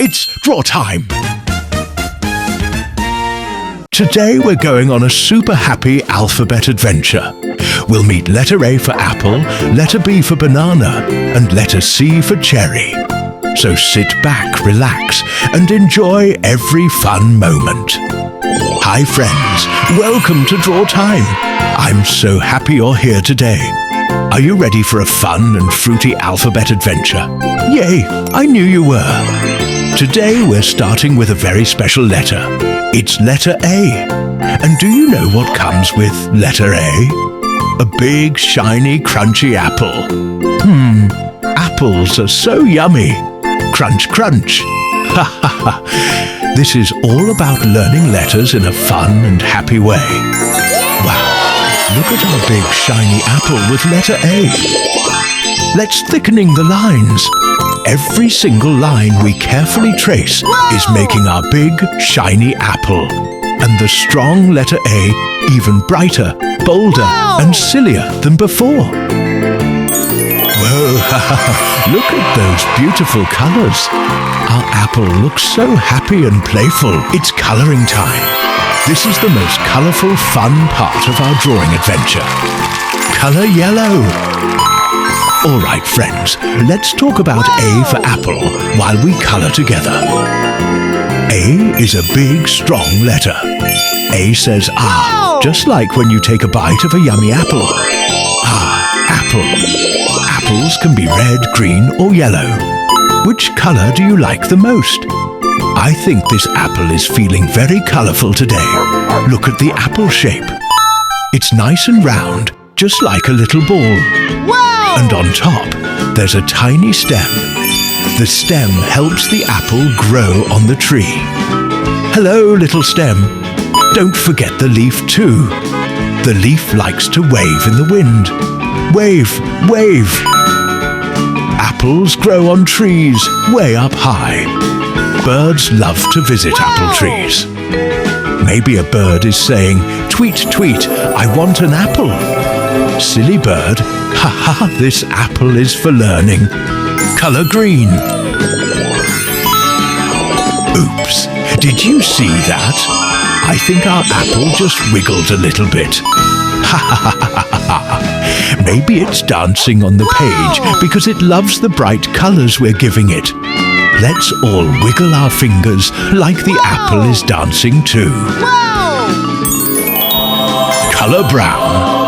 It's draw time. Today we're going on a super happy alphabet adventure. We'll meet letter A for apple, letter B for banana, and letter C for cherry. So sit back, relax, and enjoy every fun moment. Hi friends, welcome to Draw Time. I'm so happy you're here today. Are you ready for a fun and fruity alphabet adventure? Yay, I knew you were. Today we're starting with a very special letter. It's letter A. And do you know what comes with letter A? A big, shiny, crunchy apple. Apples are so yummy. Crunch, crunch. Ha ha ha. This is all about learning letters in a fun and happy way. Wow, look at our big, shiny apple with letter A. Let's thickening the lines. Every single line we carefully trace is making our big, shiny apple. And the strong letter A even brighter, bolder, and sillier than before. Whoa, look at those beautiful colors. Our apple looks so happy and playful. It's coloring time. This is the most colorful, fun part of our drawing adventure. Color yellow. All right, friends, let's talk about A for apple while we color together. A is a big, strong letter. A says ah, just like when you take a bite of a yummy apple. Ah, apple. Apples can be red, green, or yellow. Which color do you like the most? I think this apple is feeling very colorful today. Look at the apple shape. It's nice and round, just like a little ball. And on top, there's a tiny stem. The stem helps the apple grow on the tree. Hello, little stem. Don't forget the leaf too. The leaf likes to wave in the wind. Wave, wave. Apples grow on trees way up high. Birds love to visit apple trees. Maybe a bird is saying, tweet, tweet, I want an apple. Silly bird, ha ha, this apple is for learning. Color green. Oops, did you see that? I think our apple just wiggled a little bit. Ha ha ha ha ha. Maybe it's dancing on the page because it loves the bright colors we're giving it. Let's all wiggle our fingers like the apple is dancing too. Color brown.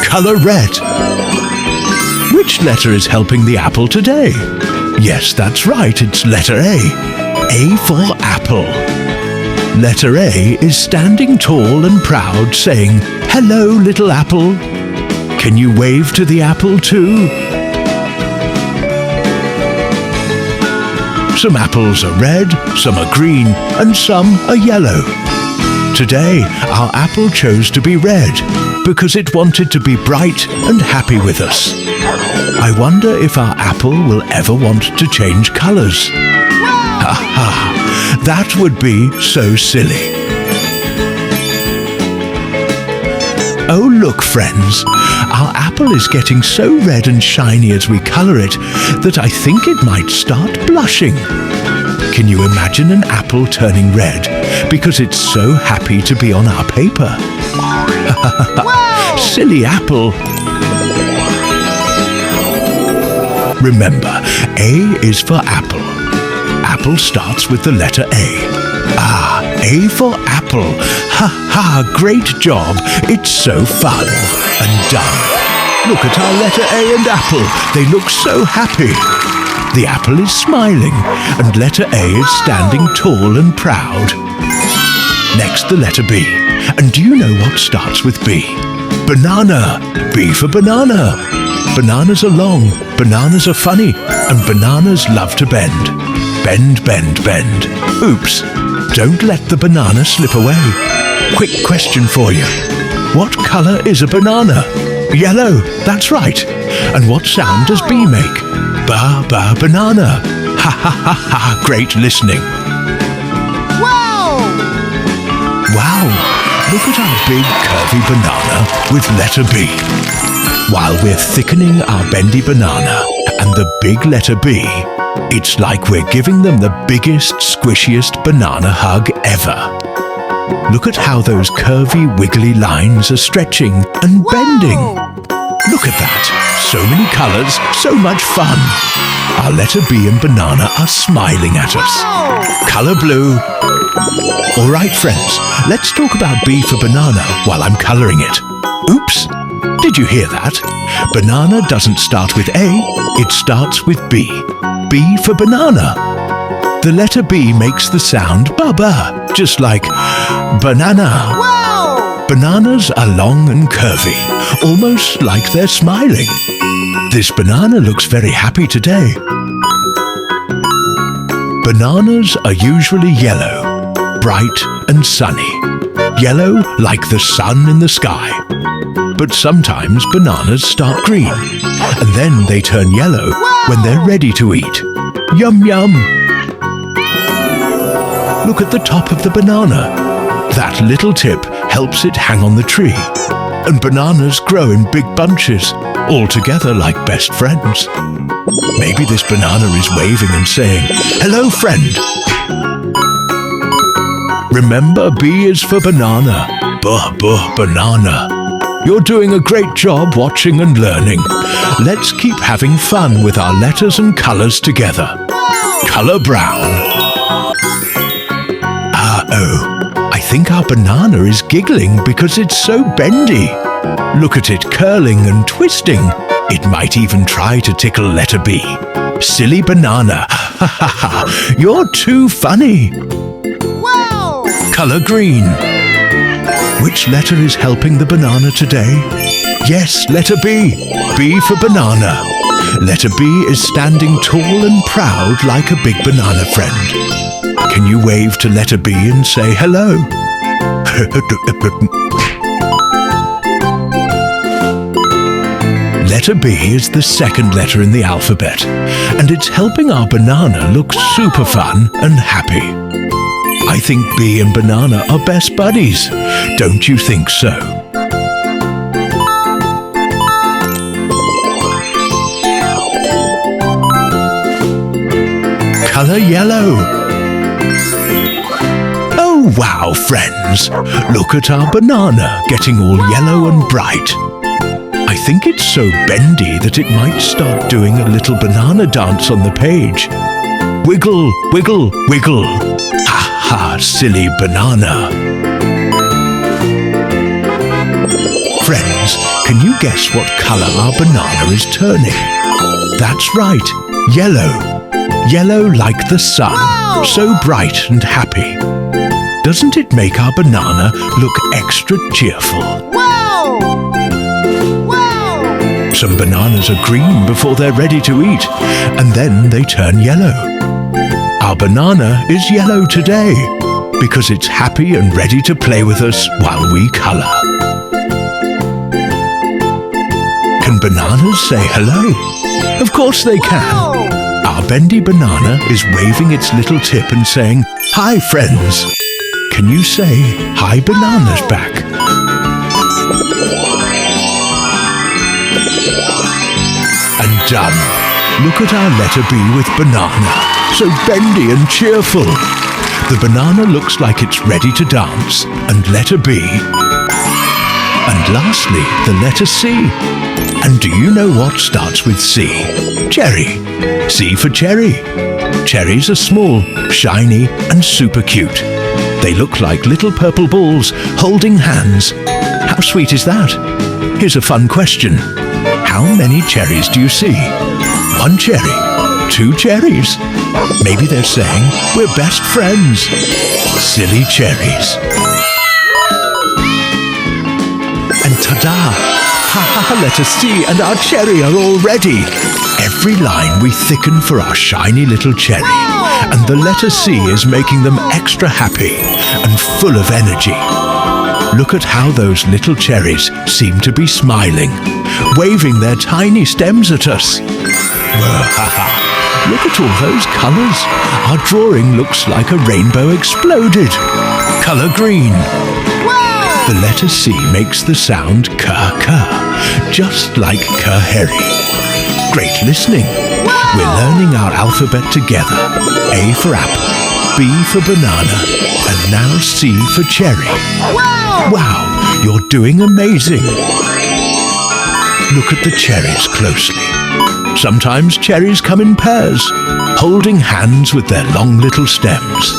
Color red. Which letter is helping the apple today? Yes, that's right, it's letter A. A for apple. Letter A is standing tall and proud, saying, hello, little apple. Can you wave to the apple too? Some apples are red, some are green, and some are yellow. Today, our apple chose to be red because it wanted to be bright and happy with us. I wonder if our apple will ever want to change colors. Ha ha, that would be so silly. Oh look, friends, our apple is getting so red and shiny as we color it that I think it might start blushing. Can you imagine an apple turning red because it's so happy to be on our paper? Silly apple. Remember, A is for apple. Apple starts with the letter A. Ah, A for apple. Ha ha, great job. It's so fun and done. Look at our letter A and apple. They look so happy. The apple is smiling and letter A is standing tall and proud. Next, the letter B. And do you know what starts with B? Banana. B for banana. Bananas are long, bananas are funny, and bananas love to bend. Bend, bend, bend. Oops, don't let the banana slip away. Quick question for you. What color is a banana? Yellow, that's right. And what sound does B make? Ba, ba, banana. Ha, ha, ha, ha, great listening. Wow! Wow, Look at our big curvy banana with letter B. While we're thickening our bendy banana and the big letter B, it's like we're giving them the biggest, squishiest banana hug ever. Look at how those curvy, wiggly lines are stretching and bending. Look at that. So many colors, so much fun. Our letter B and banana are smiling at us. Color blue. All right, friends, let's talk about B for banana while I'm coloring it. Oops, did you hear that? Banana doesn't start with A, it starts with B. B for banana. The letter B makes the sound ba-ba, just like banana. Wow! Bananas are long and curvy, almost like they're smiling. This banana looks very happy today. Bananas are usually yellow, bright and sunny. Yellow like the sun in the sky. But sometimes bananas start green, and then they turn yellow when they're ready to eat. Yum yum! Look at the top of the banana. That little tip helps it hang on the tree. And bananas grow in big bunches, all together like best friends. Maybe this banana is waving and saying, "Hello, friend." Remember, B is for banana. Buh, buh, banana. You're doing a great job watching and learning. Let's keep having fun with our letters and colors together. Color brown. Uh-oh, I think our banana is giggling because it's so bendy. Look at it curling and twisting. It might even try to tickle letter B. Silly banana. Ha ha ha. You're too funny. Wow! Color green. Which letter is helping the banana today? Yes, letter B. B for banana. Letter B is standing tall and proud like a big banana friend. Can you wave to letter B and say hello? Letter B is the second letter in the alphabet, and it's helping our banana look super fun and happy. I think B and banana are best buddies. Don't you think so? Color yellow. Oh wow, friends! Look at our banana getting all yellow and bright. I think it's so bendy that it might start doing a little banana dance on the page. Wiggle, wiggle, wiggle. Ha ha, silly banana. Friends, can you guess what color our banana is turning? That's right, yellow. Yellow like the sun, Wow! so bright and happy. Doesn't it make our banana look extra cheerful? Wow! Wow! Some bananas are green before they're ready to eat, and then they turn yellow. Our banana is yellow today because it's happy and ready to play with us while we color. Can bananas say hello? Of course they can. Wow! Our bendy banana is waving its little tip and saying, "Hi, friends." Can you say hi, bananas back? And done. Look at our letter B with banana, so bendy and cheerful. The banana looks like it's ready to dance, and letter B. And lastly, the letter C. And do you know what starts with C? Cherry. C for cherry. Cherries are small, shiny, and super cute. They look like little purple balls holding hands. How sweet is that? Here's a fun question. How many cherries do you see? One cherry? Two cherries? Maybe they're saying, we're best friends. Silly cherries. And ta-da! Ha ha ha, letter C and our cherry are all ready. Every line we thicken for our shiny little cherry. And the letter C is making them extra happy and full of energy. Look at how those little cherries seem to be smiling, waving their tiny stems at us. Look at all those colours. Our drawing looks like a rainbow exploded. Colour green. Wow! The letter C makes the sound K, just like Harry. Great listening. We're learning our alphabet together. A for apple, B for banana, and now C for cherry. Wow, you're doing amazing. Look at the cherries closely. Sometimes cherries come in pairs, holding hands with their long little stems.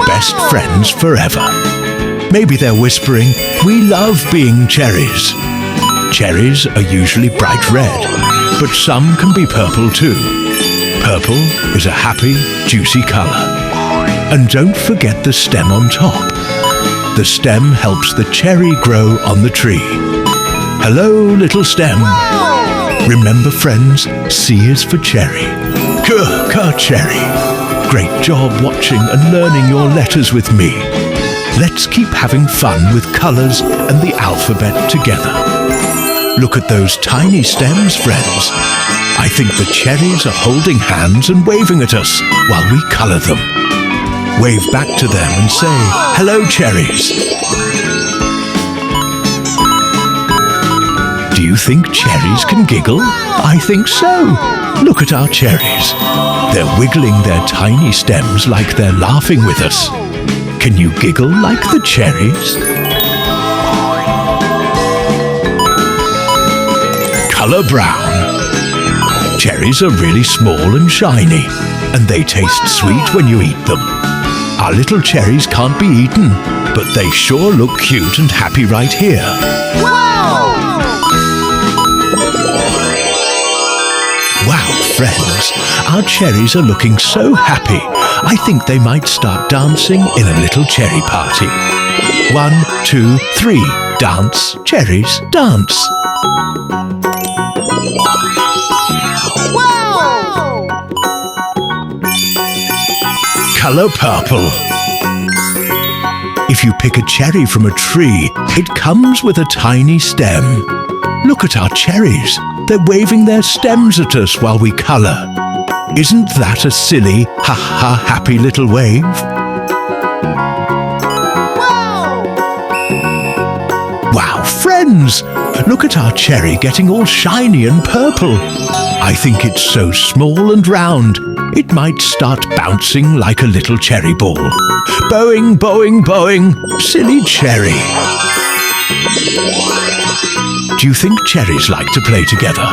Best friends forever. Maybe they're whispering, "We love being cherries." Cherries are usually bright red, but some can be purple too. Purple is a happy, juicy color. And don't forget the stem on top. The stem helps the cherry grow on the tree. Hello, little stem. Remember, friends, C is for cherry. Cherry. Great job watching and learning your letters with me. Let's keep having fun with colors and the alphabet together. Look at those tiny stems, friends. I think the cherries are holding hands and waving at us while we color them. Wave back to them and say, "Hello, cherries." Do you think cherries can giggle? I think so. Look at our cherries. They're wiggling their tiny stems like they're laughing with us. Can you giggle like the cherries? Color brown. Cherries are really small and shiny, and they taste sweet when you eat them. Our little cherries can't be eaten, but they sure look cute and happy right here. Wow, friends, our cherries are looking so happy. I think they might start dancing in a little cherry party. 1, 2, 3, dance, cherries, dance. Color purple. If you pick a cherry from a tree, it comes with a tiny stem. Look at our cherries. They're waving their stems at us while we color. Isn't that a silly, ha-ha, happy little wave? Wow, friends! Look at our cherry getting all shiny and purple. I think it's so small and round, it might start bouncing like a little cherry ball. Bowing, bowing, bowing, silly cherry. Do you think cherries like to play together?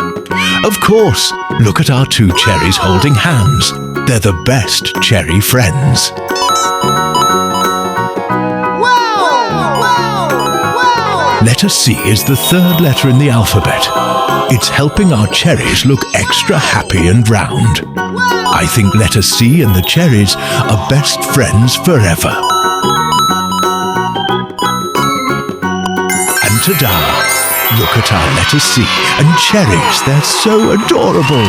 Of course! Look at our two cherries holding hands. They're the best cherry friends. Letter C is the third letter in the alphabet. It's helping our cherries look extra happy and round. I think letter C and the cherries are best friends forever. And ta-da! Look at our letter C and cherries, they're so adorable.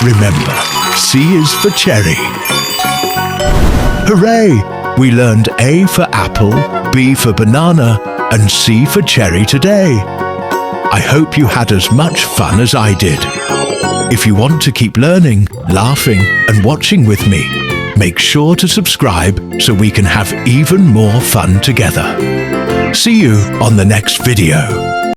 Remember, C is for cherry. Hooray! We learned A for apple, B for banana, and C for cherry today. I hope you had as much fun as I did. If you want to keep learning, laughing, and watching with me, make sure to subscribe so we can have even more fun together. See you on the next video.